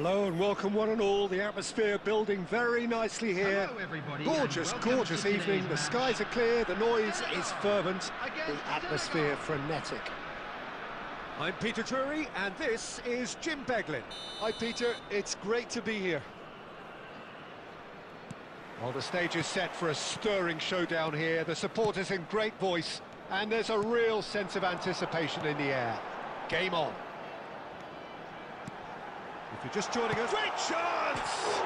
Hello and welcome one and all. The atmosphere building very nicely here. Hello everybody. Gorgeous, gorgeous evening. The skies are clear, the noise is fervent, the atmosphere frenetic. I'm Peter Drury and this is Jim Beglin. Hi Peter, it's great to be here. Well, the stage is set for a stirring showdown here. The supporters in great voice and there's a real sense of anticipation in the air. Game on. If you're just joining us, great chance!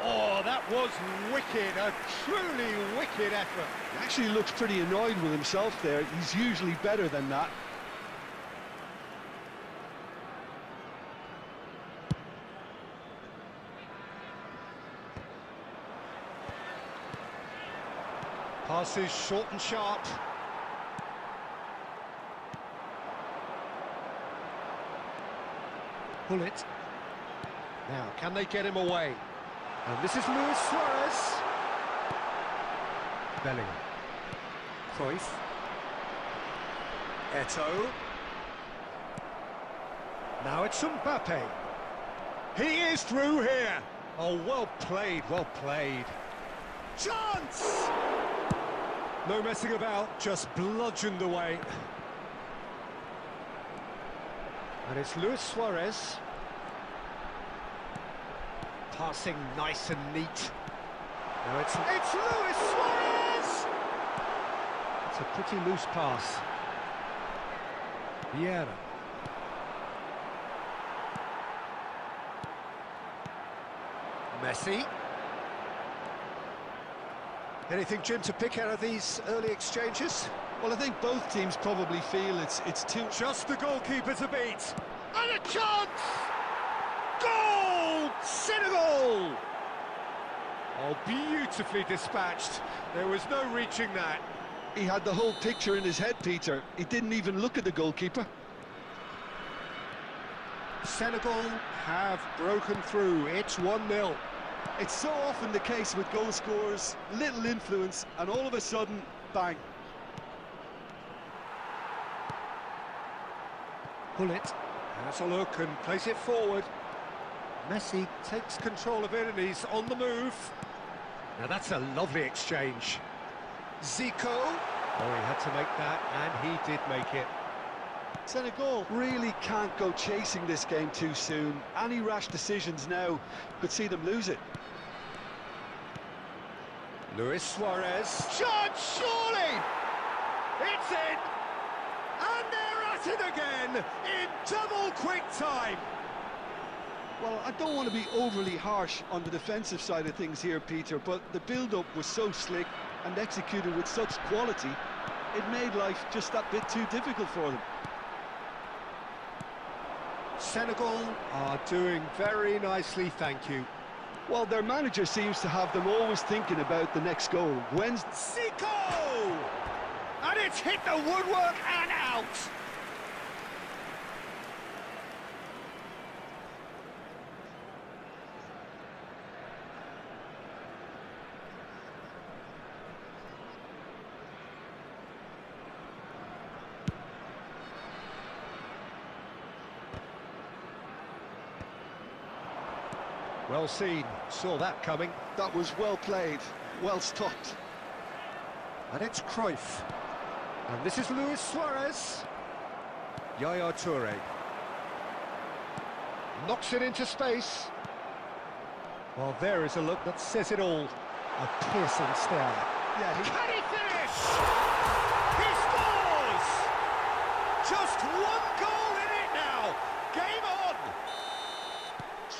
Oh, that was wicked, a truly wicked effort. He actually looks pretty annoyed with himself there. He's usually better than that. Passes short and sharp. Pull it. Now, can they get him away? And this is Luis Suarez. Bellingham. Cruyff. Eto'o. Now it's Mbappe. He is through here. Oh, well played, well played. Chance! No messing about, just bludgeoned away. And it's Luis Suarez. Passing nice and neat. Now it's Luis Suarez! It's a pretty loose pass. Vieira. Messi. Anything, Jim, to pick out of these early exchanges? Well, I think both teams probably feel it's too... Just the goalkeeper to beat. And a chance! Goal! Senegal! Oh, beautifully dispatched. There was no reaching that. He had the whole picture in his head, Peter. He didn't even look at the goalkeeper. Senegal have broken through. It's 1-0. It's so often the case with goal scorers, little influence, and all of a sudden, bang. Pull it, has a look and plays it forward. Messi takes control of it and he's on the move. Now that's a lovely exchange. Zico. Oh, he had to make that, and he did make it. Senegal really can't go chasing this game too soon. Any rash decisions now could see them lose it. Luis Suarez. Shot, surely! It's in! And they're at it again in double quick time. Well, I don't want to be overly harsh on the defensive side of things here, Peter, but the build-up was so slick and executed with such quality, it made life just that bit too difficult for them. Senegal are doing very nicely, thank you. Well, their manager seems to have them always thinking about the next goal. When's Zico! And it's hit the woodwork and out! Well seen, saw that coming. That was well played, well stopped. And it's Cruyff. And this is Luis Suarez. Yaya Toure. Knocks it into space. Well, there is a look that says it all. A piercing stare. Yeah, Can he finish? He scores! Just one goal in it now. Game on!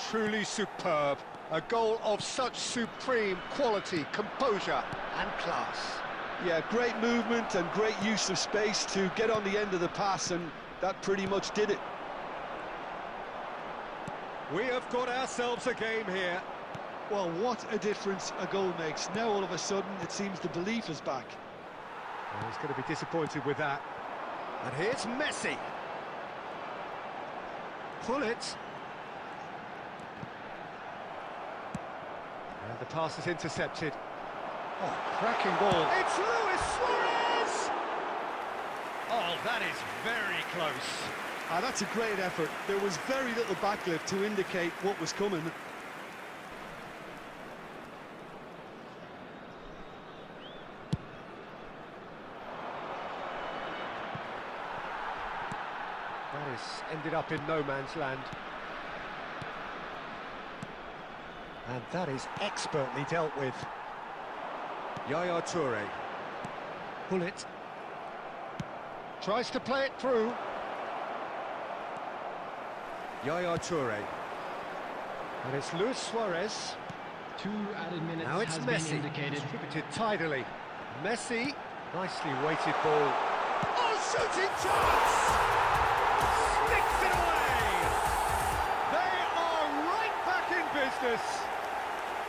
Truly superb. A goal of such supreme quality, composure and class. Yeah, great movement and great use of space to get on the end of the pass, and that pretty much did it. We have got ourselves a game here. Well, what a difference a goal makes. Now all of a sudden it seems the belief is back. Well, he's going to be disappointed with that. And here's Messi. Pull it. And the pass is intercepted. Oh, cracking ball. It's Luis Suarez! Oh, that is very close. That's a great effort. There was very little backlift to indicate what was coming. That has ended up in no man's land. And that is expertly dealt with. Yaya Toure. Pull it. Tries to play it through. Yaya Toure. And it's Luis Suarez. 2 added minutes Now it's has Messi. been indicated. Distributed tidily. Messi. Nicely weighted ball. Oh, shooting chance! Sticks it away! They are right back in business.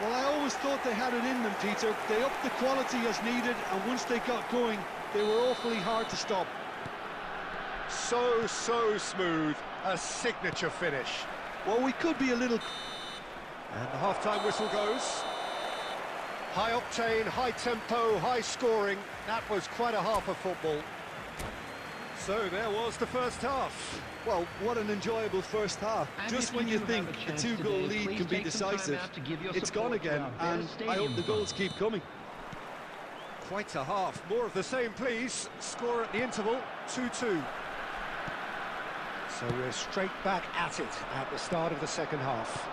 Well, I always thought they had it in them, Peter. They upped the quality as needed, and once they got going, they were awfully hard to stop. So smooth. A signature finish. Well, we could be a little... And the half-time whistle goes. High octane, high tempo, high scoring. That was quite a half of football. So there was the first half. Well, what an enjoyable first half. And just if when you you do think have a a chance two-goal today, lead please can be take some time decisive, out to give your it's support gone again, to our and Stadium I hope the Fund. goals keep coming. Quite a half. More of the same, please. Score at the interval, 2-2. So we're straight back at it at the start of the second half.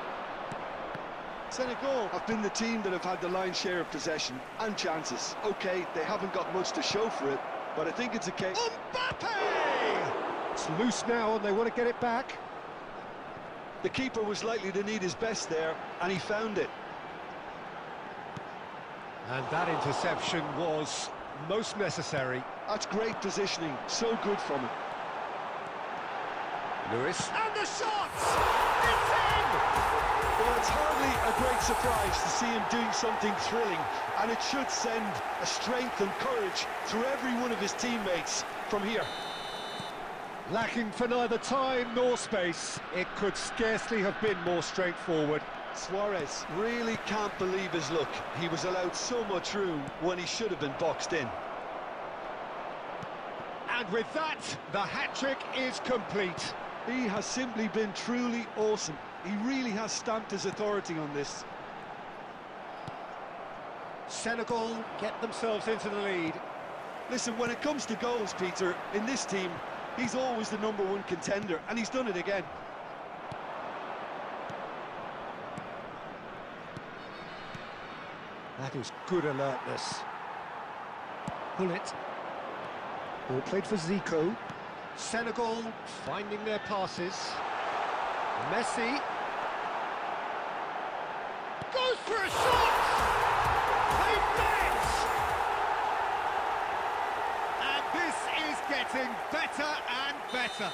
Senegal have been the team that have had the lion's share of possession and chances. OK, they haven't got much to show for it, but I think it's a case... Mbappe! It's loose now and they want to get it back. The keeper was likely to need his best there, and he found it. And that interception was most necessary. That's great positioning, so good from him. Lewis. And the shot! It's in! Well, it's hardly a great surprise to see him doing something thrilling, and it should send a strength and courage through every one of his teammates from here. Lacking for neither time nor space, it could scarcely have been more straightforward. Suarez really can't believe his luck. He was allowed so much room when he should have been boxed in. And with that, the hat-trick is complete. He has simply been truly awesome. He really has stamped his authority on this. Senegal get themselves into the lead. Listen, when it comes to goals, Peter, in this team, he's always the #1 contender, and he's done it again. That is good alertness. Pull it. Ball played for Zico. Senegal finding their passes. Messi goes for a shot! They've done it! And this is getting better and better.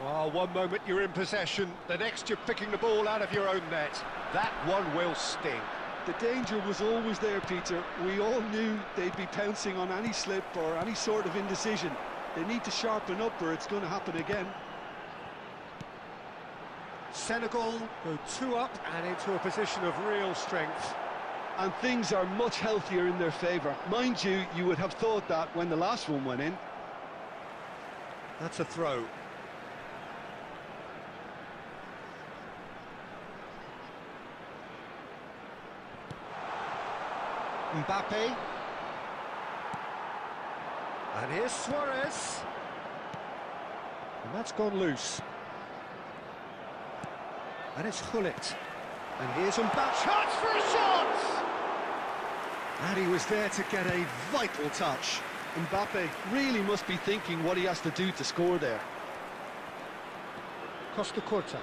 Well, one moment you're in possession, the next you're picking the ball out of your own net. That one will sting. The danger was always there, Peter. We all knew they'd be pouncing on any slip or any sort of indecision. They need to sharpen up or it's going to happen again. Senegal go 2 up and into a position of real strength. And things are much healthier in their favour. Mind you, you would have thought that when the last one went in. That's a throw. Mbappe. And here's Suarez. And that's gone loose. And it's Gullit. And here's Mbappe. Chance for a shot! And he was there to get a vital touch. Mbappe really must be thinking what he has to do to score there. Costa Corta.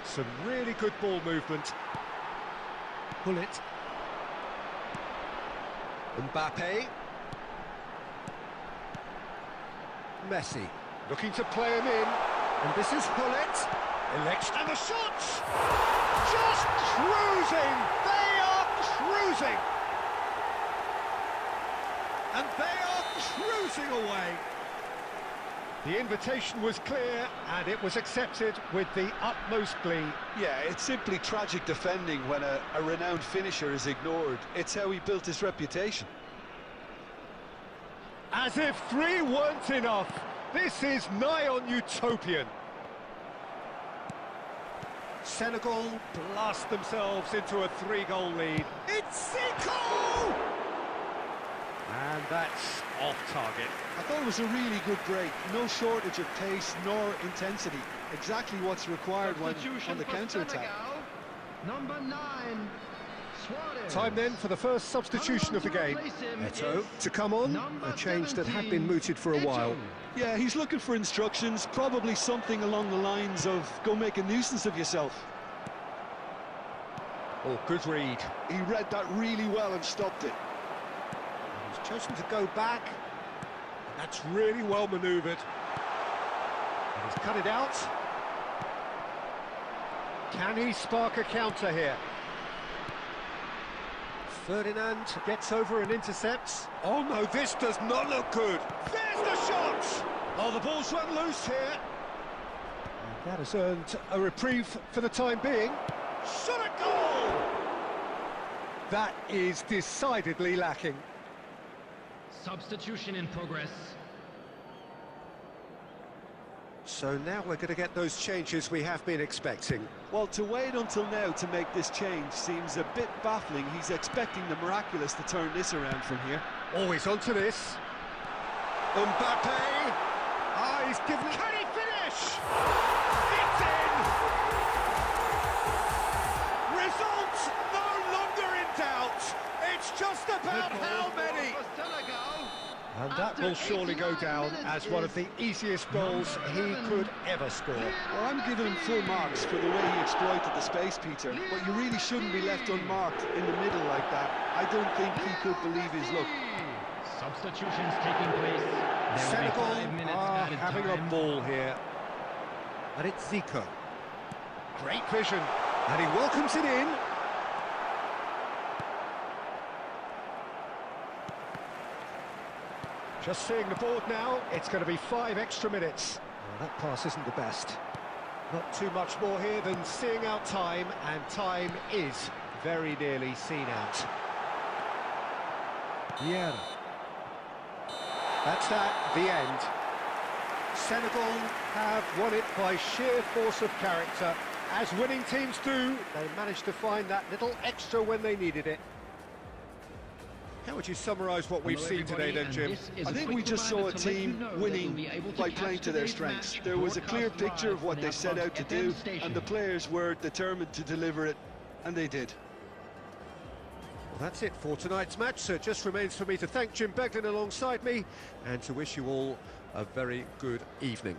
Some really good ball movement. Gullit. Mbappe. Messi looking to play him in, and this is Gullit. Election and the shot! Just cruising! They are cruising! And they are cruising away! The invitation was clear, and it was accepted with the utmost glee. Yeah, it's simply tragic defending when a renowned finisher is ignored. It's how he built his reputation. As if 3 weren't enough, This is nigh on utopian. Senegal blast themselves into a 3-goal lead. It's Zico! And that's off target. I thought it was a really good break. No shortage of pace nor intensity. Exactly what's required when on the counter-attack. Number 9, Suarez. Time then for the first substitution of the game. Eto to come on, a change that had been mooted for a while. Yeah, he's looking for instructions, probably something along the lines of go make a nuisance of yourself. Oh, good read. He read that really well and stopped it. He's chosen to go back. That's really well manoeuvred. And he's cut it out. Can he spark a counter here? Ferdinand gets over and intercepts. Oh no, this does not look good. There's the shot! Oh, the ball's run loose here. And that has earned a reprieve for the time being. Shot a goal! That is decidedly lacking. Substitution in progress. So now we're going to get those changes we have been expecting. Well, to wait until now to make this change seems a bit baffling. He's expecting the miraculous to turn this around from here. Always onto this. Mbappe! Ah, he's given... Can he finish? It's in! Result no longer in doubt. It's just about how many. And that will surely go down as one of the easiest goals he could ever score. Well, I'm giving him full marks for the way he exploited the space, Peter. But you really shouldn't be left unmarked in the middle like that. I don't think he could believe his luck. Substitutions taking place. Senegal are having a ball here. And it's Zico. Great vision. And he welcomes it in. Just seeing the board now, it's going to be 5 extra minutes. Well, that pass isn't the best. Not too much more here than seeing out time, and time is very nearly seen out. Yeah. That's that, the end. Senegal have won it by sheer force of character. As winning teams do, they managed to find that little extra when they needed it. How would you summarise what we've seen today then, Jim? I think we just saw a team winning by playing to their strengths. There was a clear picture of what they set out to do, and the players were determined to deliver it, and they did. Well, that's it for tonight's match, so it just remains for me to thank Jim Beglin alongside me, and to wish you all a very good evening.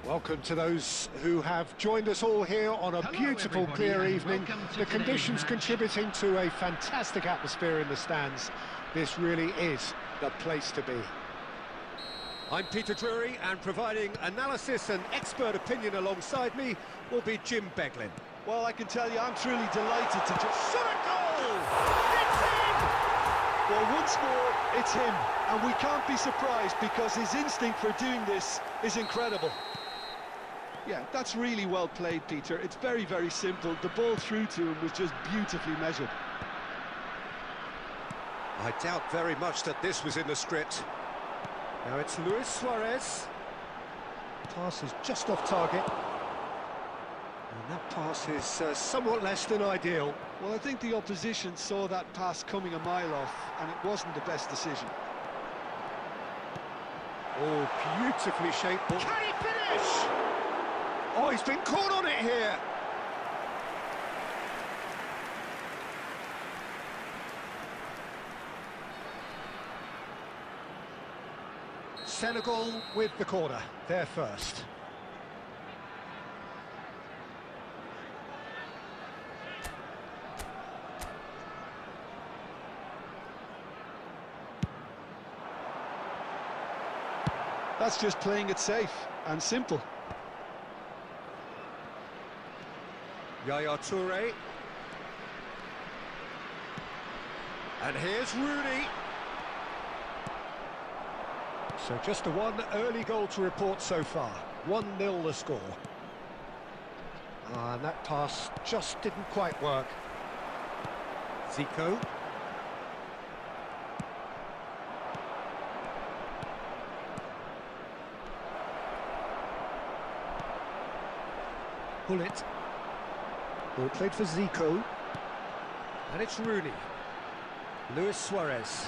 Welcome to those who have joined us all here on a beautiful, clear evening. The conditions contributing to a fantastic atmosphere in the stands. This really is the place to be. I'm Peter Drury, and providing analysis and expert opinion alongside me will be Jim Beglin. Well, I can tell you, I'm truly delighted to just... Shot a goal! It's in! Well, one score, it's him, and we can't be surprised because his instinct for doing this is incredible. Yeah, that's really well played, Peter. It's very, very simple. The ball through to him was just beautifully measured. I doubt very much that this was in the script. Now it's Luis Suarez. Pass is just off target. And that pass is somewhat less than ideal. Well, I think the opposition saw that pass coming a mile off, and it wasn't the best decision. Oh, beautifully shaped ball. Can he finish? Oh, he's been caught on it here. Senegal with the corner, they're first. That's just playing it safe and simple. Yaya Toure. And here's Rooney. So just a one early goal to report so far. 1-0 the score. And that pass just didn't quite work. Zico. Bullet. Ball played for Zico. And it's Rooney. Luis Suarez.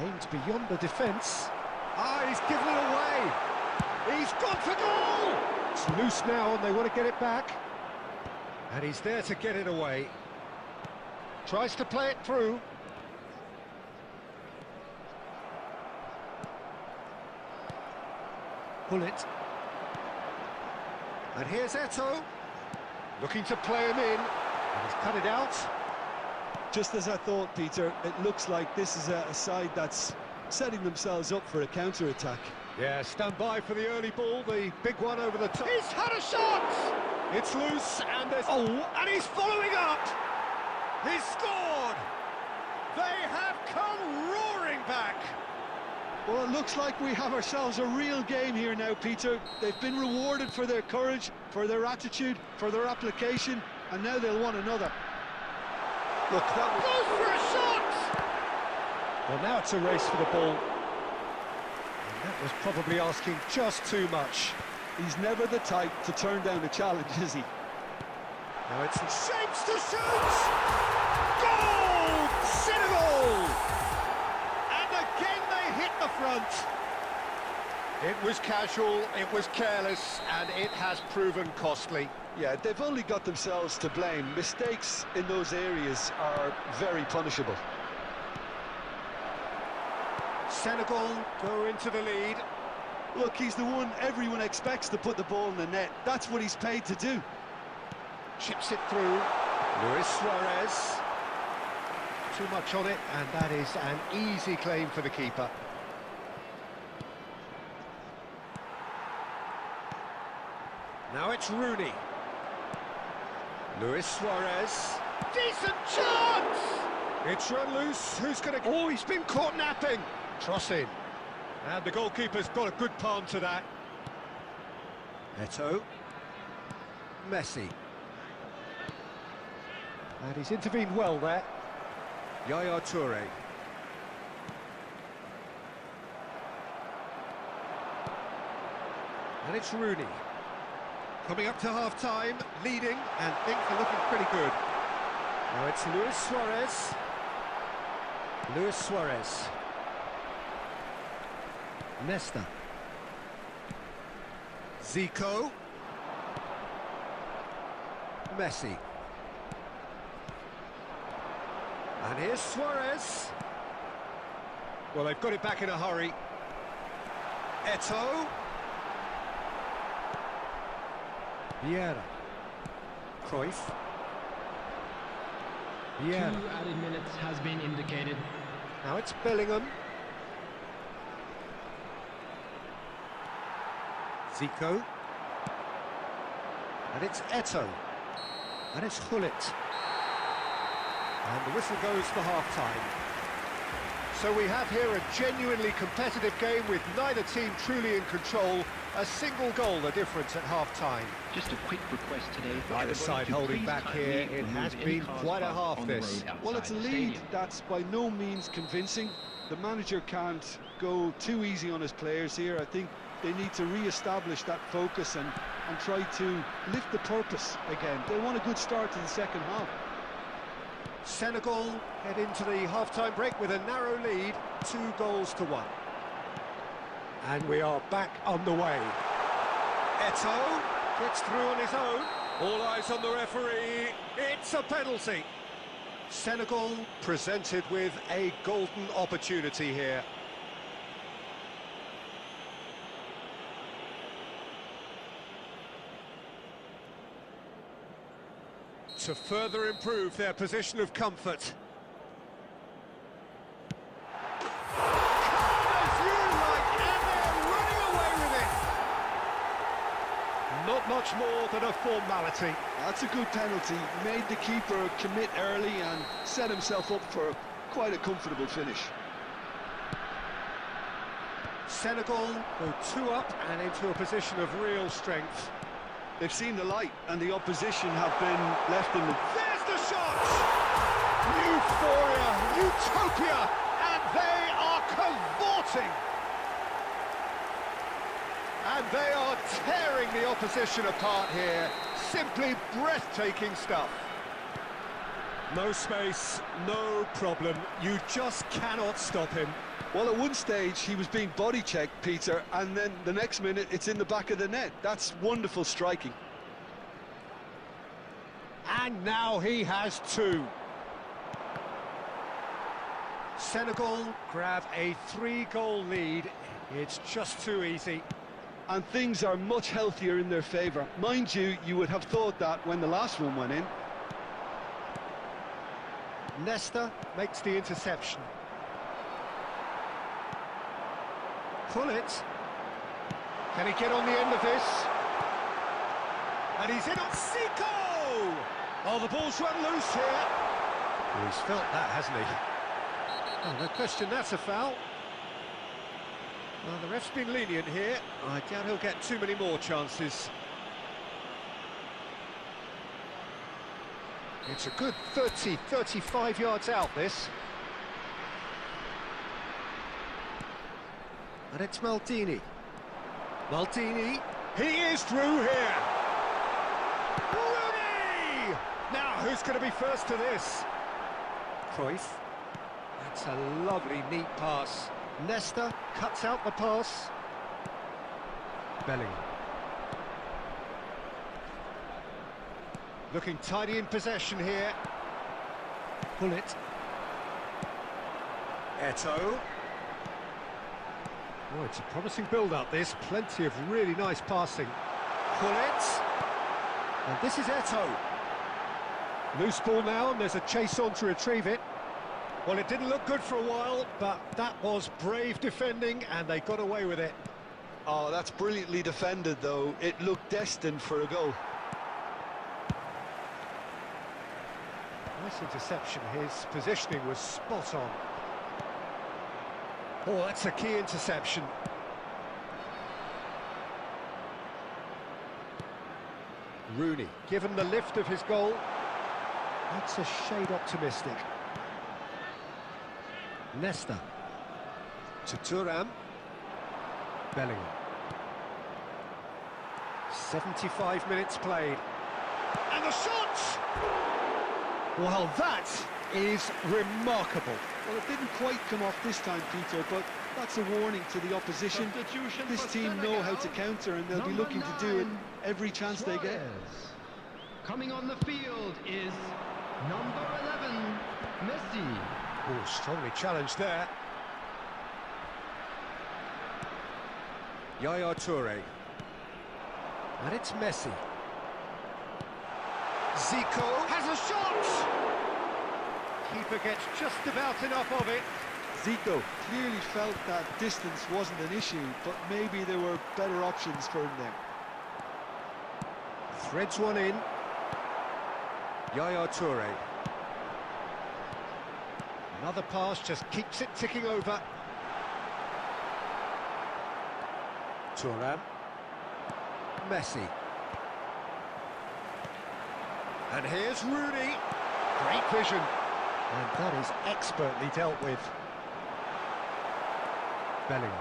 Aimed beyond the defence. Ah, he's given it away. He's gone for goal! It's loose now and they want to get it back. And he's there to get it away. Tries to play it through. Bullet. And here's Eto'o, looking to play him in, and he's cut it out. Just as I thought, Peter, it looks like this is a side that's setting themselves up for a counter-attack. Yeah, stand by for the early ball, the big one over the top. He's had a shot! It's loose, and there's... Oh, and he's following up! He's scored! They have come roaring back! Well, it looks like we have ourselves a real game here now, Peter. They've been rewarded for their courage, for their attitude, for their application, and now they'll want another. Look, that was... Goes for a shot! Well, now it's a race for the ball. And that was probably asking just too much. He's never the type to turn down a challenge, is he? Now it's shapes to shoot! Goal! Senegal! Hit the front. It was casual, it was careless, and it has proven costly. Yeah, they've only got themselves to blame. Mistakes in those areas are very punishable. Senegal go into the lead. Look, he's the one everyone expects to put the ball in the net. That's what he's paid to do. Chips it through. Luis Suarez. Too much on it, and that is an easy claim for the keeper. Now it's Rooney. Luis Suarez. Decent chance! It's run loose. Who's going to... Oh, he's been caught napping. Cross in. And the goalkeeper's got a good palm to that. Eto'o. Messi. And he's intervened well there. Yaya Toure. And it's Rooney. Coming up to half-time, leading, and things are looking pretty good. Now it's Luis Suarez. Luis Suarez. Nesta. Zico. Messi. And here's Suarez. Well, they've got it back in a hurry. Eto'o. Vieira. Cruyff. Vieira. 2 added minutes has been indicated. Now it's Bellingham. Zico. And it's Eto'o. And it's Hullet. And the whistle goes for half-time. So we have here a genuinely competitive game with neither team truly in control. A single goal the difference at half-time. Just a quick request today. Neither side holding back here. It has been quite a half this. Well, it's a lead that's by no means convincing. The manager can't go too easy on his players here. I think they need to re-establish that focus and try to lift the purpose again. They want a good start to the second half. Senegal head into the half-time break with a narrow lead, 2-1. And we are back on the way. Eto'o gets through on his own. All eyes on the referee. It's a penalty. Senegal presented with a golden opportunity here. To further improve their position of comfort. Not much more than a formality. That's a good penalty. Made the keeper commit early and set himself up for quite a comfortable finish. Senegal go 2 up and into a position of real strength. They've seen the light and the opposition have been left in the... There's the shot! Euphoria, utopia, and they are cavorting! And they are tearing the opposition apart here. Simply breathtaking stuff. No space, no problem. You just cannot stop him. Well, at one stage he was being body checked, Peter, and then the next minute it's in the back of the net. That's wonderful striking. And now he has 2. Senegal grab a 3-goal lead. It's just too easy. And things are much healthier in their favour. Mind you, you would have thought that when the last one went in. Nesta makes the interception. Pull it. Can he get on the end of this? And he's in on Zico! Oh, the ball's run loose here. Oh, he's felt that, hasn't he? Oh, no question, that's a foul. Well, the ref's been lenient here. I doubt he'll get too many more chances. It's a good 35 yards out, this. And it's Maldini. Maldini, he is through here. Rooney! Now, who's going to be first to this? Cruyff. That's a lovely, neat pass. Nesta cuts out the pass. Bellingham. Looking tidy in possession here. Pull it. Eto'o. Oh, it's a promising build-up, this. Plenty of really nice passing. Pull it. And this is Eto'o. Loose ball now, and there's a chase on to retrieve it. Well, it didn't look good for a while, but that was brave defending, and they got away with it. Oh, that's brilliantly defended, though. It looked destined for a goal. Nice interception. His positioning was spot on. Oh, that's a key interception. Rooney, given the lift of his goal, that's a shade optimistic. Nesta to Thuram. Bellingham. 75 minutes played. And the shot! Well, that is remarkable. Well, it didn't quite come off this time, Peter, but that's a warning to the opposition. This team know how to counter, and they'll be looking to do it every chance they get. Coming on the field is number 11, Messi. Oh, strongly challenged there. Yaya Toure. And it's Messi. Zico has a shot! Keeper gets just about enough of it. Zico clearly felt that distance wasn't an issue, but maybe there were better options for him there. Threads one in. Yaya Toure. Another pass just keeps it ticking over. Thuram. Messi. And here's Rooney. Great vision. And that is expertly dealt with. Bellingham.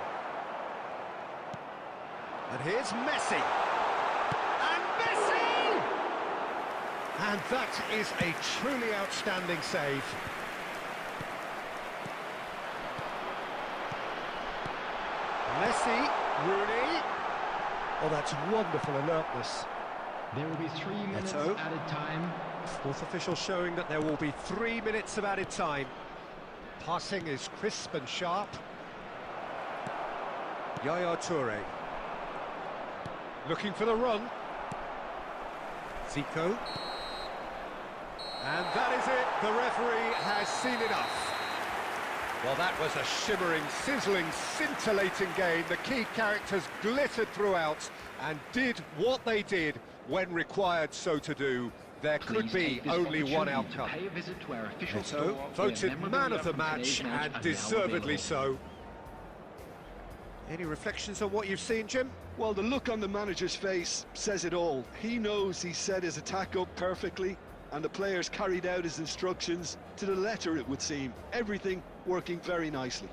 And here's Messi. And Messi! And that is a truly outstanding save. Messi, Rooney. Oh, that's wonderful alertness. There will be 3 minutes Neto. added time. Fourth official showing that there will be 3 minutes of added time. Passing is crisp and sharp. Yaya Toure. Looking for the run. Zico. And that is it. The referee has seen enough. Well, that was a shimmering, sizzling, scintillating game. The key characters glittered throughout and did what they did when required so to do. There could be only one outcome. Neto voted man of the match, and deservedly so. Any reflections on what you've seen, Jim? Well, the look on the manager's face says it all. He knows he set his attack up perfectly, and the players carried out his instructions to the letter, it would seem. Everything working very nicely.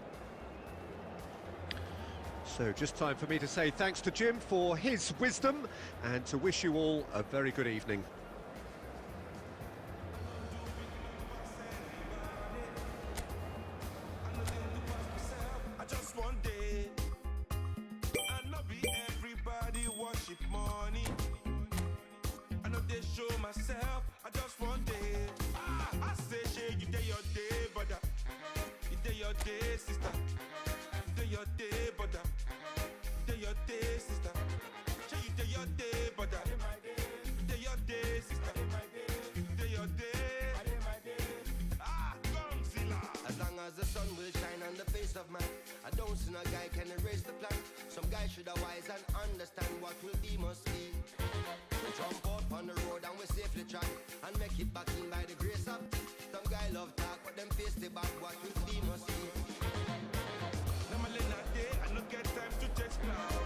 So just time for me to say thanks to Jim for his wisdom and to wish you all a very good evening. I just one day, and not be everybody worship money. I know they show myself. I just one day. I say, shey, you day your day, brother. You day your day, sister. You day your day, brother. You day your day, sister. Shey, you day your day, brother. You day your day, sister. You day your day. As long as the sun will shine on the face of man, I don't see no guy can erase the plan. Some guy should have wise and understand what will be must be. We jump out on the road and we safely track and make it back in by the grace of. Some guy love talk, but them face the back what will be must be. Now my late night day, I don't get time to text now.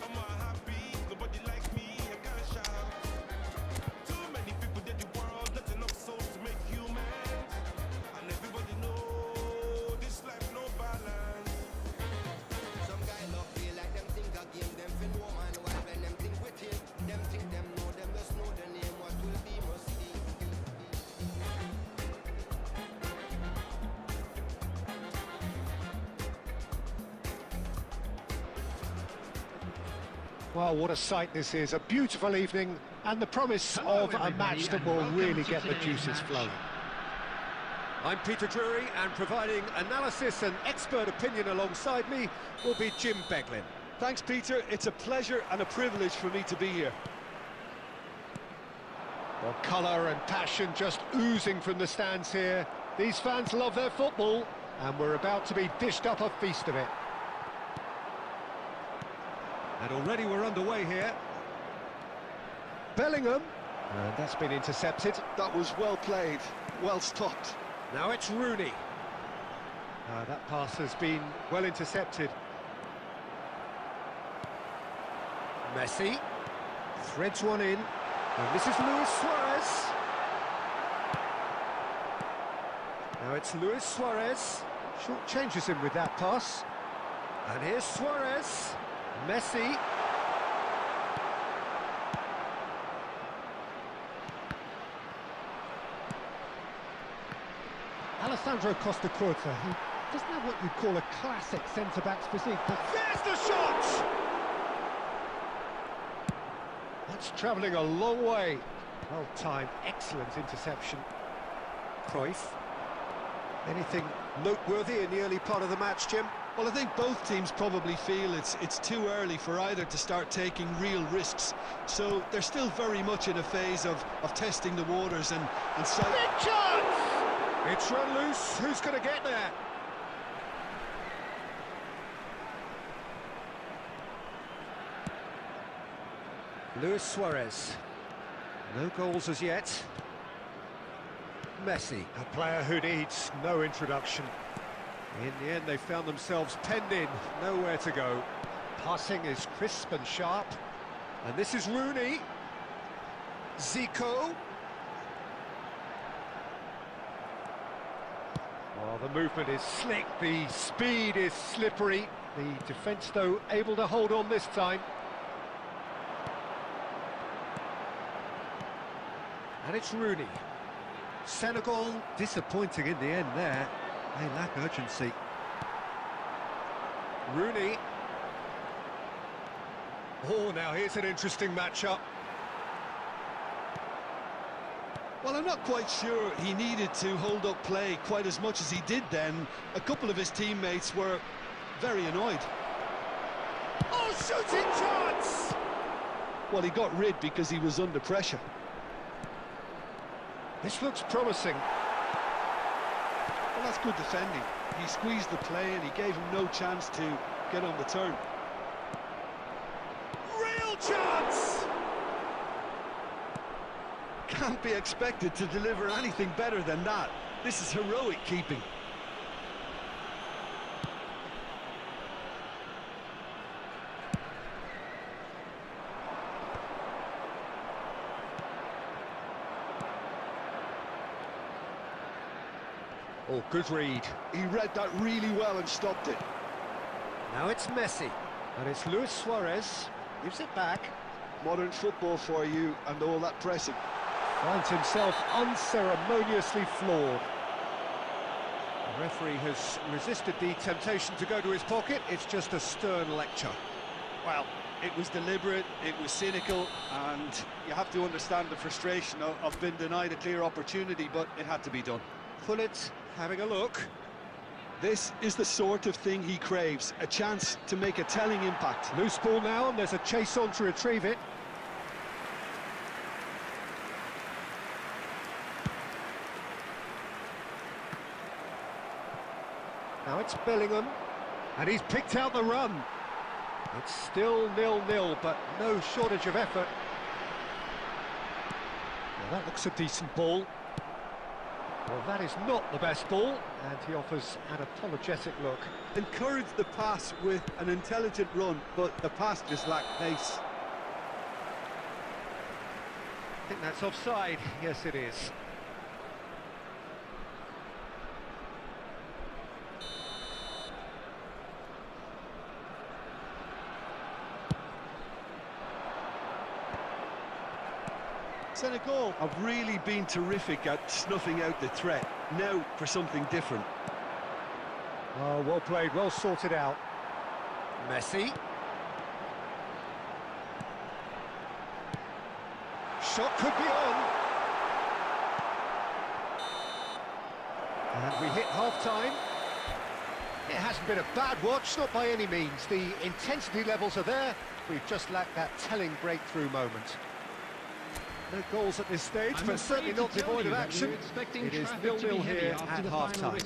I'm all happy, nobody like me, I can't shout. Too many people in the world, not enough souls to make humans. And everybody know this life no balance. Some guy love feel like them think a game, them fin woman while when them think with him. Them think them just know the name, what will be must be. Well, what a sight this is. A beautiful evening and the promise of a match that will really get the juices flowing. I'm Peter Drury, and providing analysis and expert opinion alongside me will be Jim Beglin. Thanks, Peter. It's a pleasure and a privilege for me to be here. Well, colour and passion just oozing from the stands here. These fans love their football, and we're about to be dished up a feast of it. And already we're underway here. Bellingham, and that's been intercepted. That was well played, well stopped. Now it's Rooney. That pass has been well intercepted. Messi threads one in, and this is Luis Suarez. Now it's Luis Suarez. Short changes him with that pass. And here's Suarez. Messi. Alessandro Costa Curta, he doesn't have what you'd call a classic centre-back's physique, but there's the shot! That's travelling a long way. Well timed, excellent interception. Cruyff. Anything noteworthy in the early part of the match, Jim? Well, I think both teams probably feel it's too early for either to start taking real risks. So they're still very much in a phase of testing the waters and so... Big chance! It's run loose. Who's going to get there? Luis Suarez. No goals as yet. Messi, a player who needs no introduction. In the end, they found themselves penned in, nowhere to go. Passing is crisp and sharp. And this is Rooney. Zico. Oh, the movement is slick, the speed is slippery. The defence, though, able to hold on this time. And it's Rooney. Senegal disappointing in the end there. They lack urgency. Rooney. Oh, now here's an interesting matchup. Well, I'm not quite sure he needed to hold up play quite as much as he did then. A couple of his teammates were very annoyed. Oh, shooting chance! Well, he got rid because he was under pressure. This looks promising. Well, that's good defending. He squeezed the play and he gave him no chance to get on the turn. Real chance! Can't be expected to deliver anything better than that. This is heroic keeping. Oh, good read. He read that really well and stopped it. Now it's Messi, and it's Luis Suarez. Gives it back. Modern football for you and all that pressing. Finds himself unceremoniously floored. The referee has resisted the temptation to go to his pocket. It's just a stern lecture. Well, it was deliberate, it was cynical, and you have to understand the frustration of being denied a clear opportunity, but it had to be done. Pullet having a look. This is the sort of thing he craves, a chance to make a telling impact. Loose ball now, and there's a chase on to retrieve it. Now it's Bellingham, and he's picked out the run. It's still 0-0, but no shortage of effort. Now that looks a decent ball. Well, that is not the best ball, and he offers an apologetic look. Encouraged the pass with an intelligent run, but the pass just lacked pace. I think that's offside. Yes, it is. Senegal have really been terrific at snuffing out the threat. Now for something different. Oh, well played, well sorted out. Messi. Shot could be on. And we hit half-time. It hasn't been a bad watch, not by any means. The intensity levels are there. We've just lacked that telling breakthrough moment. No goals at this stage, but certainly not devoid of action. It is 0-0 here at half-time.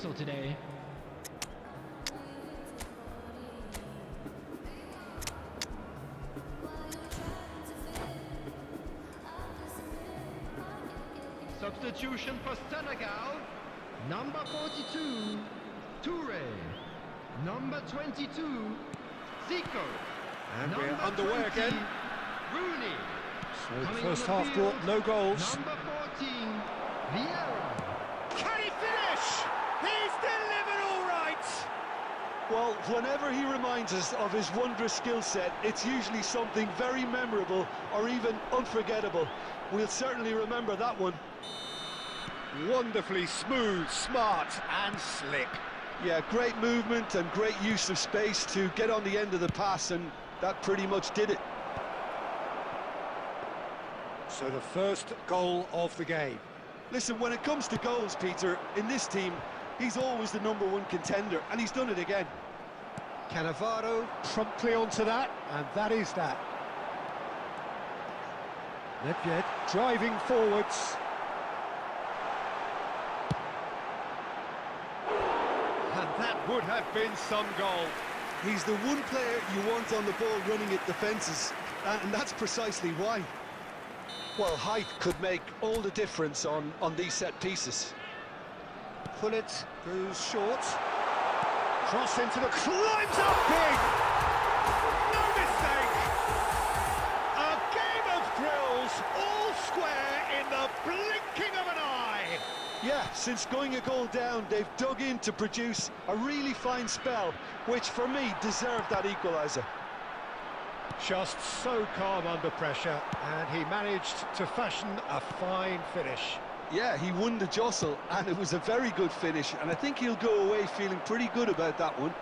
Substitution for Senegal. Number 42, Toure. Number 22, Zico. And we're Number underway 20, again. Rooney. So the Coming first on the half field, brought no goals. Number 14, Vieira. Can he finish? He's delivered all right! Well, whenever he reminds us of his wondrous skill set, it's usually something very memorable or even unforgettable. We'll certainly remember that one. Wonderfully smooth, smart and slick. Yeah, great movement and great use of space to get on the end of the pass, and that pretty much did it. So the first goal of the game. Listen, when it comes to goals, Peter, in this team, he's always the #1 contender, and he's done it again. Cannavaro promptly onto that, and that is that. Nedved driving forwards. And that would have been some goal. He's the one player you want on the ball running at defences, and that's precisely why. Well, height could make all the difference on these set pieces. Gullit goes short. Cross into the... climbs up big! No mistake! A game of thrills, all square in the blinking of an eye! Yeah, since going a goal down, they've dug in to produce a really fine spell, which for me deserved that equaliser. Just so calm under pressure, and he managed to fashion a fine finish. Yeah, he won the jostle, and it was a very good finish, and I think he'll go away feeling pretty good about that one.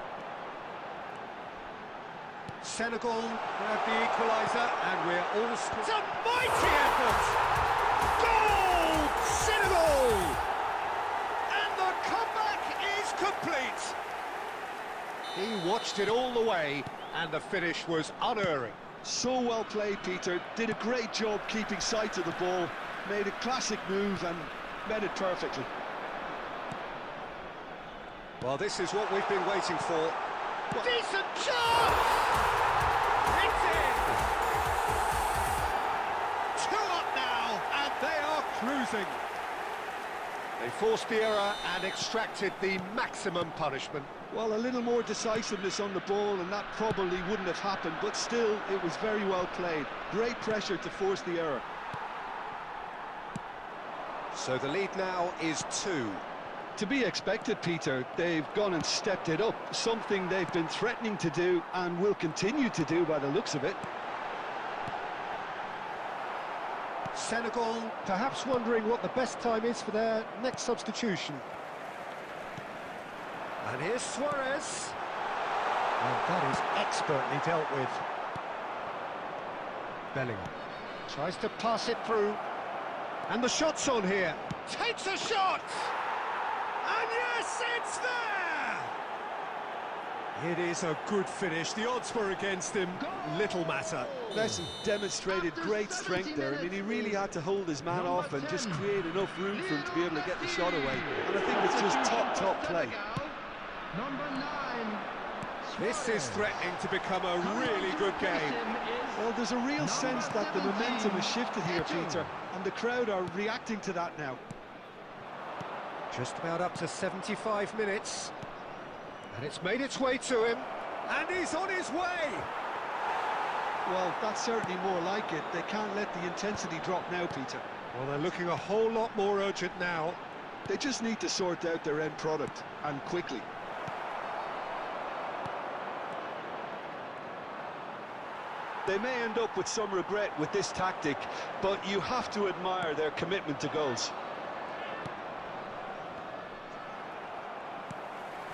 Senegal grab the equaliser, and we're all... It's a mighty effort! Goal! Senegal! And the comeback is complete! He watched it all the way, and the finish was unerring. So well played, Peter. Did a great job keeping sight of the ball, made a classic move and met it perfectly. Well, this is what we've been waiting for. Decent chance! It's in! 2 up now, and they are cruising. They forced the error and extracted the maximum punishment. Well, a little more decisiveness on the ball, and that probably wouldn't have happened, but still, it was very well played. Great pressure to force the error. So the lead now is 2. To be expected, Peter. They've gone and stepped it up, something they've been threatening to do and will continue to do by the looks of it. Senegal perhaps wondering what the best time is for their next substitution. And here's Suarez. And that is expertly dealt with. Bellingham tries to pass it through. And the shot's on here. Takes a shot! And yes, it's there! It is a good finish. The odds were against him. Little matter. Lesson demonstrated great strength there. I mean, he really had to hold his man off and just create enough room for him to be able to get the shot away. And I think it's just top play. Number 9. This is threatening to become a really good game. Well, there's a real sense that the momentum has shifted here, Peter, and the crowd are reacting to that now. Just about up to 75 minutes. And it's made its way to him. And he's on his way! Well, that's certainly more like it. They can't let the intensity drop now, Peter. Well, they're looking a whole lot more urgent now. They just need to sort out their end product, and quickly. They may end up with some regret with this tactic, but you have to admire their commitment to goals.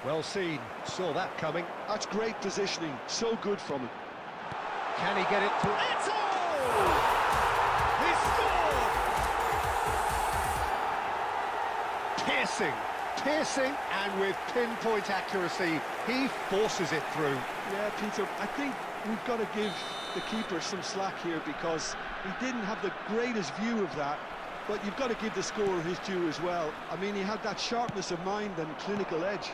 Well seen, saw that coming. That's great positioning, so good from him. Can he get it to... Eto'o! He scored! Piercing, and with pinpoint accuracy, he forces it through. Yeah, Peter, I think we've got to give the keeper some slack here because he didn't have the greatest view of that, but you've got to give the scorer his due as well. I mean, he had that sharpness of mind and clinical edge.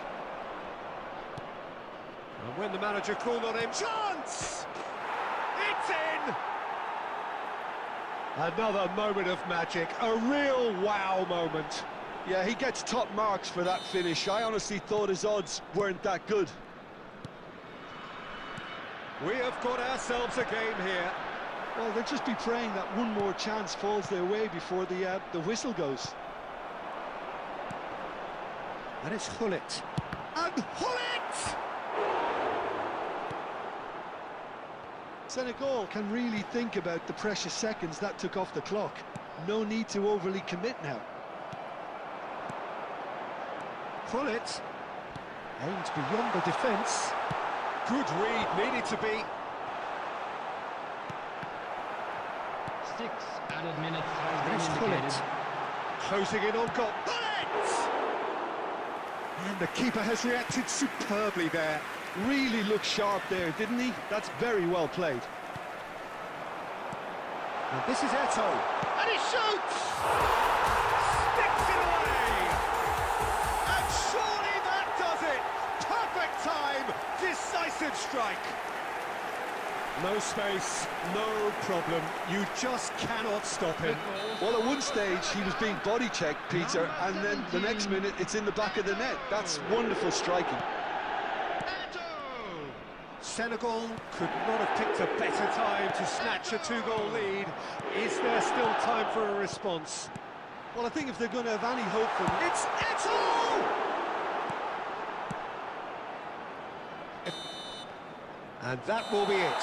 And when the manager called on him, chance! It's in! Another moment of magic, a real wow moment. Yeah, he gets top marks for that finish. I honestly thought his odds weren't that good. We have got ourselves a game here. Well, they'll just be praying that one more chance falls their way before the whistle goes. And it's Gullit. And Gullit! Senegal can really think about the precious seconds that took off the clock. No need to overly commit now. Gullit aimed beyond the defence. Good read, needed to be. 6 added minutes has There's been indicated. Gullit. Closing in on goal. Gullit! And the keeper has reacted superbly there. Really looked sharp there, didn't he? That's very well played. And this is Eto'o. And he shoots! Sticks it away! And surely that does it! Perfect time! Decisive strike! No space, no problem. You just cannot stop him. Well, at one stage, he was being body checked, Peter, and then the next minute, it's in the back of the net. That's wonderful striking. Senegal could not have picked a better time to snatch a two-goal lead. Is there still time for a response? Well, I think if they're going to have any hope for them... It's Eto'o! And that will be it.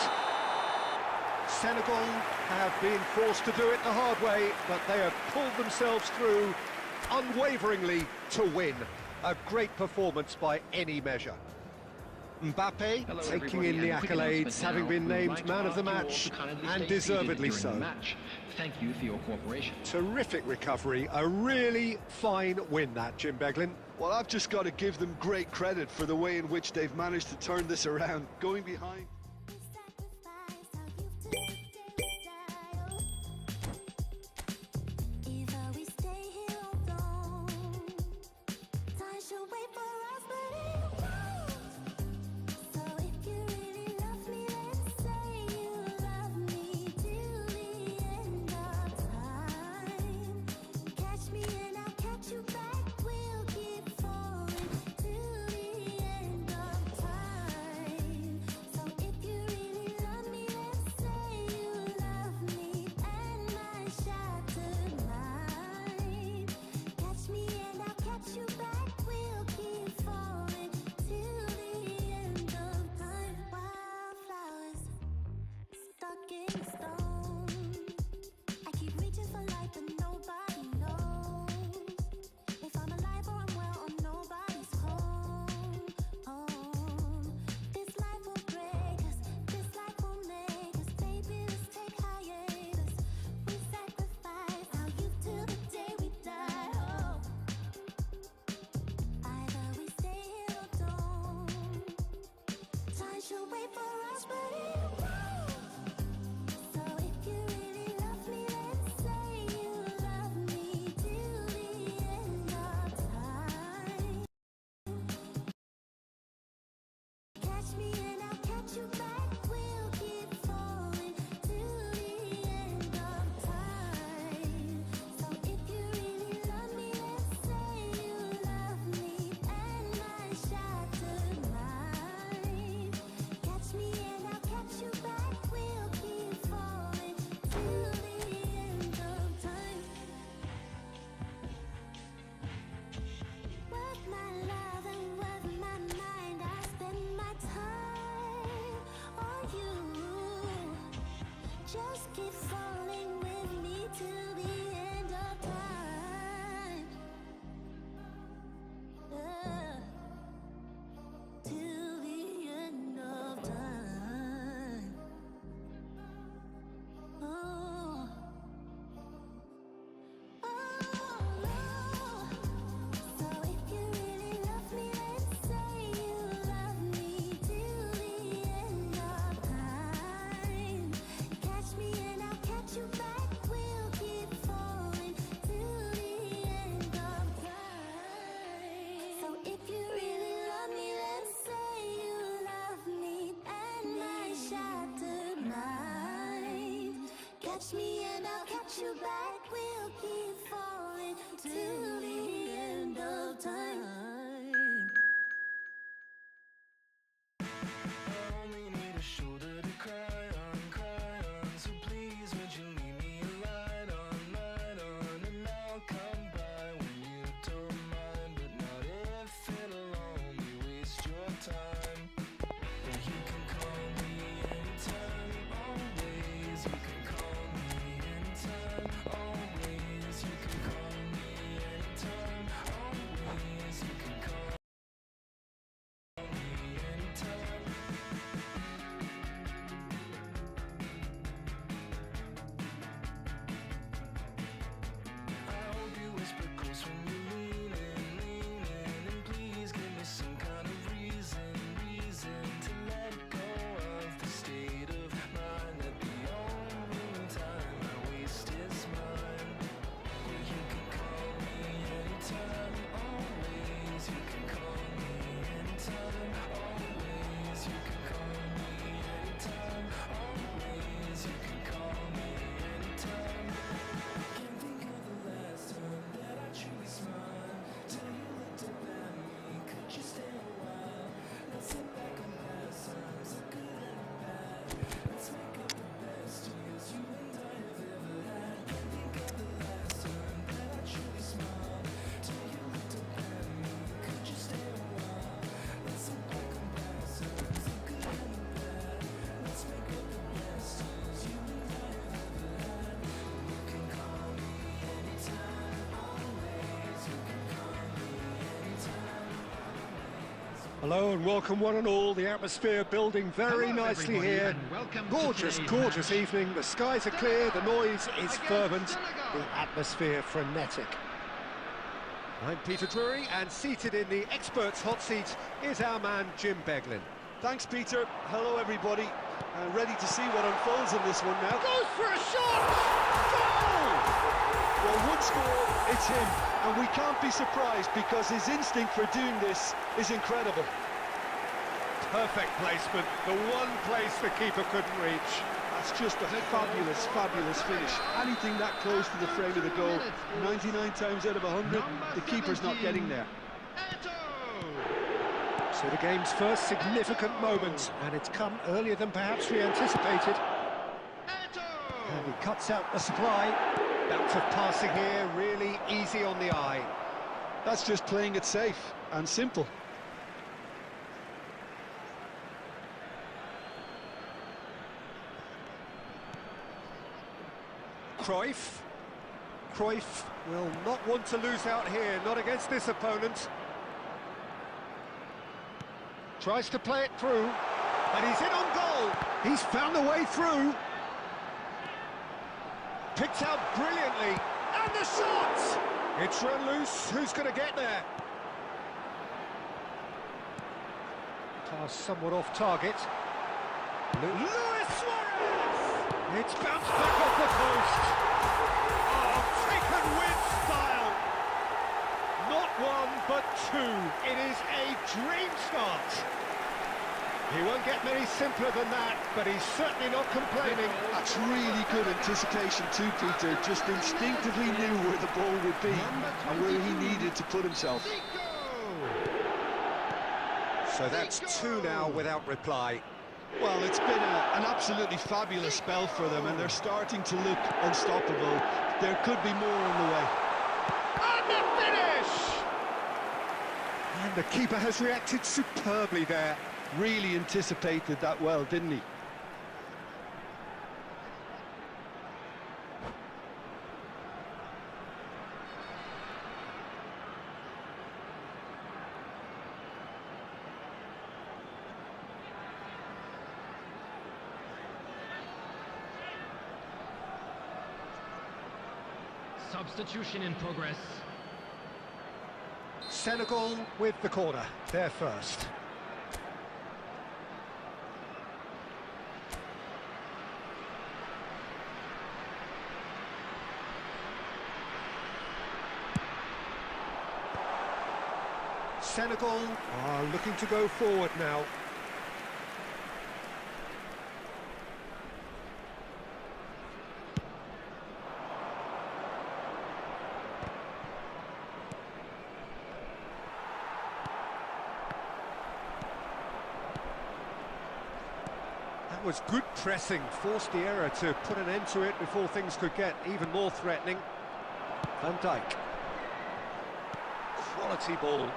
Senegal have been forced to do it the hard way, but they have pulled themselves through unwaveringly to win. A great performance by any measure. Mbappe taking in the accolades, having been named man of the match, and deservedly so. Thank you for your cooperation. Terrific recovery, a really fine win that, Jim Beglin. Well, I've just got to give them great credit for the way in which they've managed to turn this around, going behind. Just keep falling with me till the end of time. Till the end of time. Oh. Oh. So if you really love me, then say you love me till the end of time. Catch me and I'll catch you back. We'll keep falling till the end of time. So if you really love me, then say you love me and my shattered mind. Catch me and I'll catch you back. We'll keep falling till the end of time. Only need a shoulder to cry on. So please, would you leave me a light on, and I'll come by when you don't mind, but not if it'll only waste your time. But you can call me anytime, always. You can call me anytime, always. You can call me Hello and welcome one and all. The atmosphere building very Hello, nicely everybody, here. and welcome to Gorgeous, today's gorgeous match. evening. The skies are clear, the noise is Against fervent, Senegal. the atmosphere frenetic. I'm Peter Drury, and seated in the experts' hot seat is our man Jim Beglin. Thanks, Peter. Hello, everybody. Ready to see what unfolds in this one now. Goes for a shot! Goal! Well, one score, it's him. And we can't be surprised because his instinct for doing this is incredible. Perfect placement, the one place the keeper couldn't reach. That's just a fabulous, fabulous finish. Anything that close to the frame of the goal, 99 times out of 100, the keeper's not getting there. So the game's first significant moment, and it's come earlier than perhaps we anticipated. And he cuts out the supply. Bounce of passing here, really easy on the eye. That's just playing it safe and simple. Cruyff. Cruyff will not want to lose out here, not against this opponent. Tries to play it through, and he's in on goal. He's found a way through. Picked out brilliantly, and the shot! It's run loose, who's going to get there? Pass somewhat off target. Luis Suarez! It's bounced back off the post. Oh, taken with style. Not one, but two. It is a dream start. He won't get many simpler than that, but he's certainly not complaining. That's really good anticipation too, Peter. Just instinctively knew where the ball would be and where he needed to put himself. So that's two now without reply. Well, it's been an absolutely fabulous spell for them, and they're starting to look unstoppable. There could be more on the way. And the finish! And the keeper has reacted superbly there. Really anticipated that well, didn't he? Substitution in progress. Senegal with the corner, they're first. Senegal are looking to go forward now. That was good pressing, forced the error to put an end to it before things could get even more threatening. Van Dijk. Quality ball.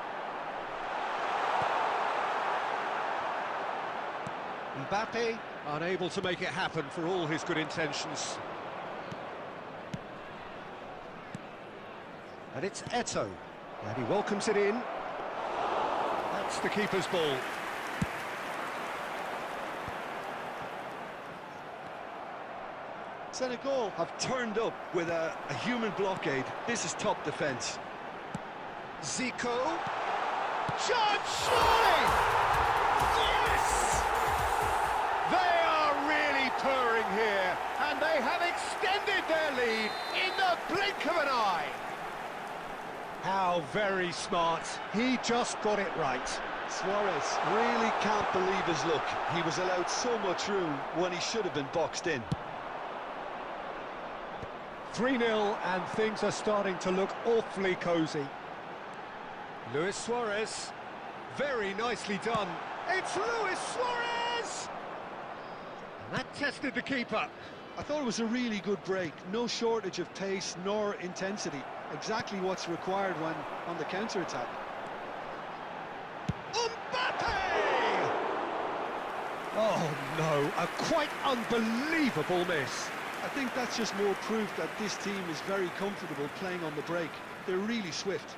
Mbappe unable to make it happen for all his good intentions. And it's Eto'o, and he welcomes it in. That's the keeper's ball. Senegal have turned up with a human blockade. This is top defence. Zico. Judge, surely! Yes! They are really purring here, and they have extended their lead in the blink of an eye. How very smart. He just got it right. Suarez really can't believe his luck. He was allowed so much room when he should have been boxed in. 3-0, and things are starting to look awfully cosy. Luis Suarez, very nicely done. It's Luis Suarez! And that tested the keeper. I thought it was a really good break. No shortage of pace nor intensity. Exactly what's required when on the counter-attack. Mbappe! Oh no, a quite unbelievable miss. I think that's just more proof that this team is very comfortable playing on the break. They're really swift.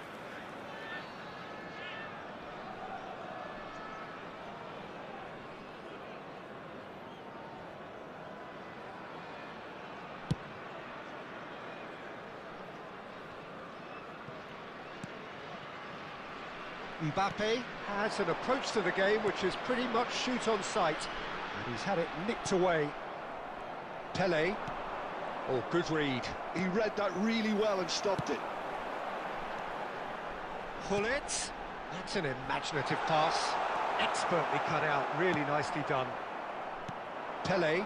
Mbappe has an approach to the game which is pretty much shoot on sight, and he's had it nicked away. Pele. Oh, good read. He read that really well and stopped it. Gullit. That's an imaginative pass. Expertly cut out, really nicely done. Pele.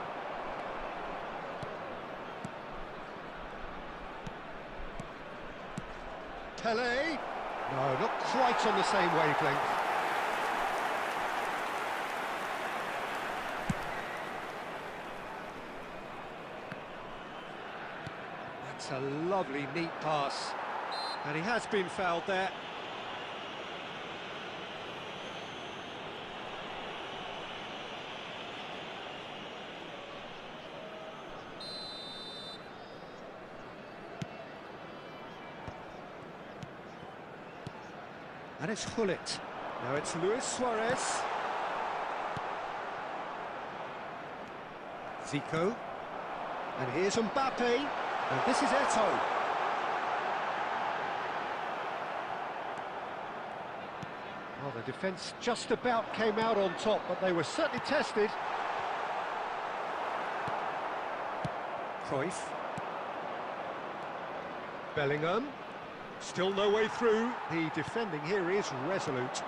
Pele. No, not quite on the same wavelength. That's a lovely, neat pass. And he has been fouled there. And it's Gullit. Now it's Luis Suarez. Zico. And here's Mbappe. And this is Eto'o. Well, the defence just about came out on top, but they were certainly tested. Cruyff. Bellingham. Still no way through. The defending here is resolute.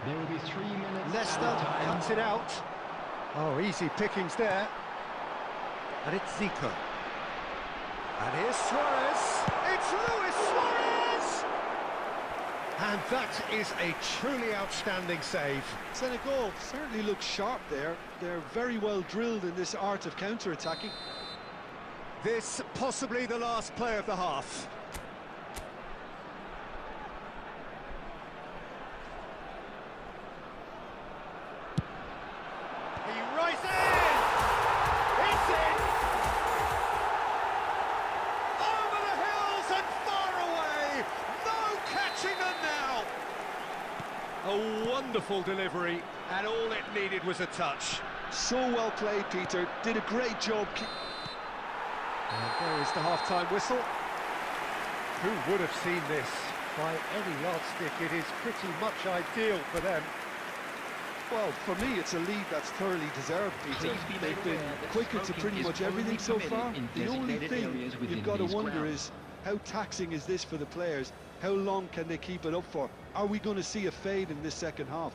There will be 3 minutes. Leicester added time. cuts it out. Oh, easy pickings there. And it's Zico. And here's Suarez. It's Luis Suarez! And that is a truly outstanding save. Senegal certainly looks sharp there. They're very well drilled in this art of counter-attacking. This possibly the last play of the half. He rises! It's in! Over the hills and far away! No catching them now! A wonderful delivery, and all it needed was a touch. So well played, Peter. Did a great job. And there is the half-time whistle. Who would have seen this? By any yardstick, it is pretty much ideal for them. Well, for me, it's a lead that's thoroughly deserved, Peter. Please be made They've been aware that quicker to smoking pretty is much only everything so permitted far. in The only designated thing areas within you've got to these wonder grounds. is, how taxing is this for the players? How long can they keep it up for? Are we going to see a fade in this second half?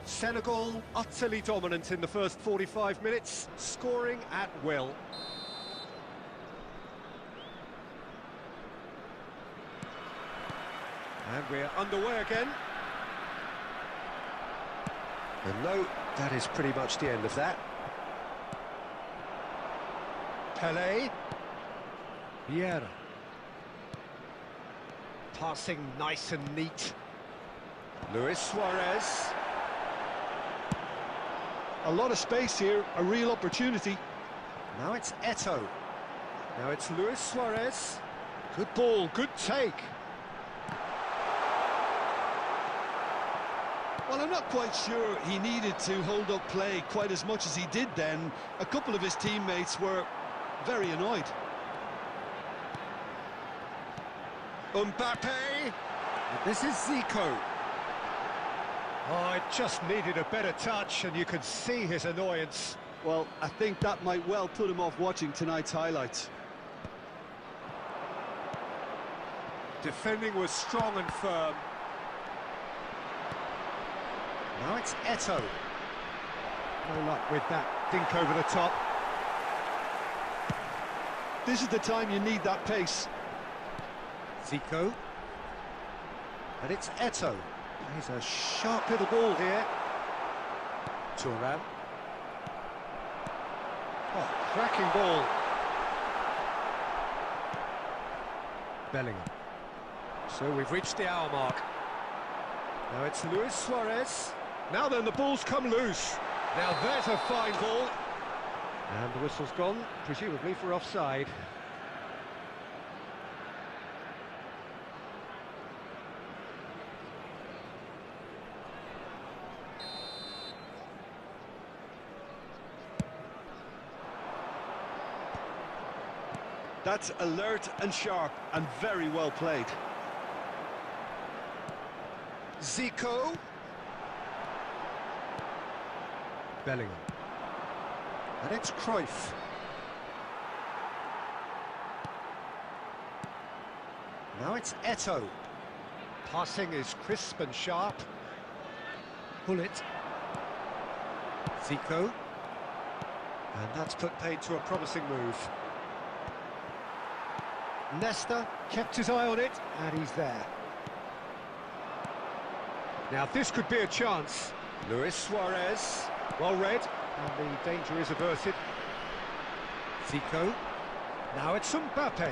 Senegal utterly dominant in the first 45 minutes, scoring at will. And we're underway again. And no, that is pretty much the end of that. Pele. Vieira. Passing nice and neat. Luis Suarez. A lot of space here, a real opportunity. Now it's Eto'o. Now it's Luis Suarez. Good ball, good take. Well, I'm not quite sure he needed to hold up play quite as much as he did then. A couple of his teammates were very annoyed. Mbappe. This is Zico. Oh, it just needed a better touch, and you could see his annoyance. Well, I think that might well put him off watching tonight's highlights. Defending was strong and firm. Now it's Eto'o. No luck with that dink over the top. This is the time you need that pace. Zico. And it's Eto'o. He's a sharp little ball here. Thuram. Oh, cracking ball. Bellingham. So we've reached the hour mark. Now it's Luis Suarez. Now then, the ball's come loose. Now there's a fine ball. And the whistle's gone, presumably for offside. That's alert and sharp and very well played. Zico. Bellingham. And it's Cruyff. Now it's Eto'o. Passing is crisp and sharp. Bullet. Zico. And that's put paid to a promising move. Nesta kept his eye on it, and he's there. Now this could be a chance. Luis Suarez, well read, and the danger is averted. Zico. Now it's Mbappe.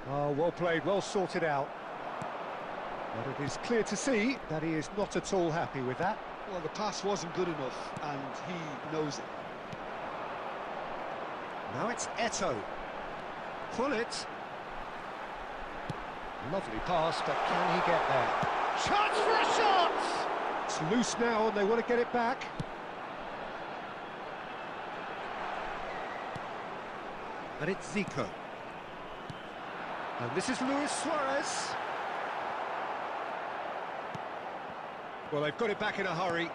Oh, well played, well sorted out. But it is clear to see that he is not at all happy with that. Well, the pass wasn't good enough, and he knows it. Now it's Eto'o. Pull it. Lovely pass, but can he get there? Chance for a shot! It's loose now, and they want to get it back. And it's Zico. And this is Luis Suarez. Well, they've got it back in a hurry.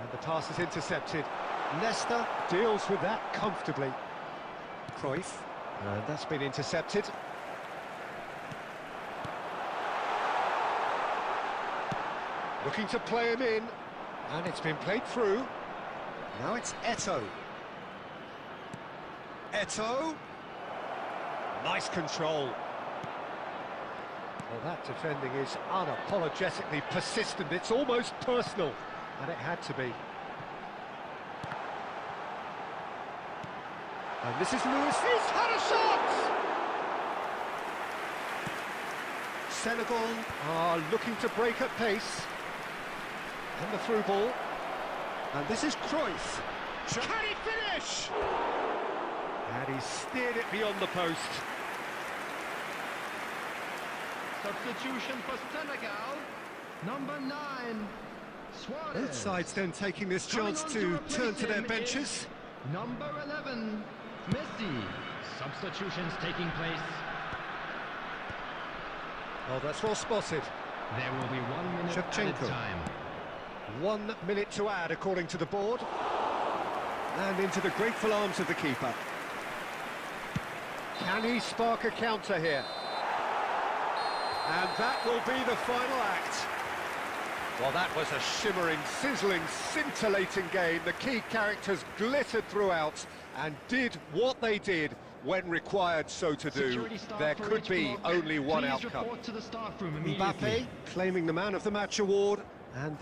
And the pass is intercepted. Nesta deals with that comfortably. Cruyff, and that's been intercepted. Looking to play him in, and it's been played through. Now it's Eto'o. Eto'o. Nice control. Well, that defending is unapologetically persistent. It's almost personal, and it had to be. And this is Luis. He's had a shot! Senegal are looking to break at pace. And the through ball. And this is Cruyff. Can he finish? And he steered it beyond the post. Substitution for Senegal, number 9, Suarez. Both sides then taking this chance to turn to their benches. Number 11, Messi. Substitutions taking place. Oh, that's well spotted. There will be 1 minute added Cheikhouna. time. 1 minute to add according to the board. And into the grateful arms of the keeper. Can he spark a counter here? And that will be the final act. Well, that was a shimmering, sizzling, scintillating game. The key characters glittered throughout and did what they did when required so to do. Security staff There for could each be block. only one Please outcome. report to the staff room immediately. Mbappe claiming the Man of the Match award, and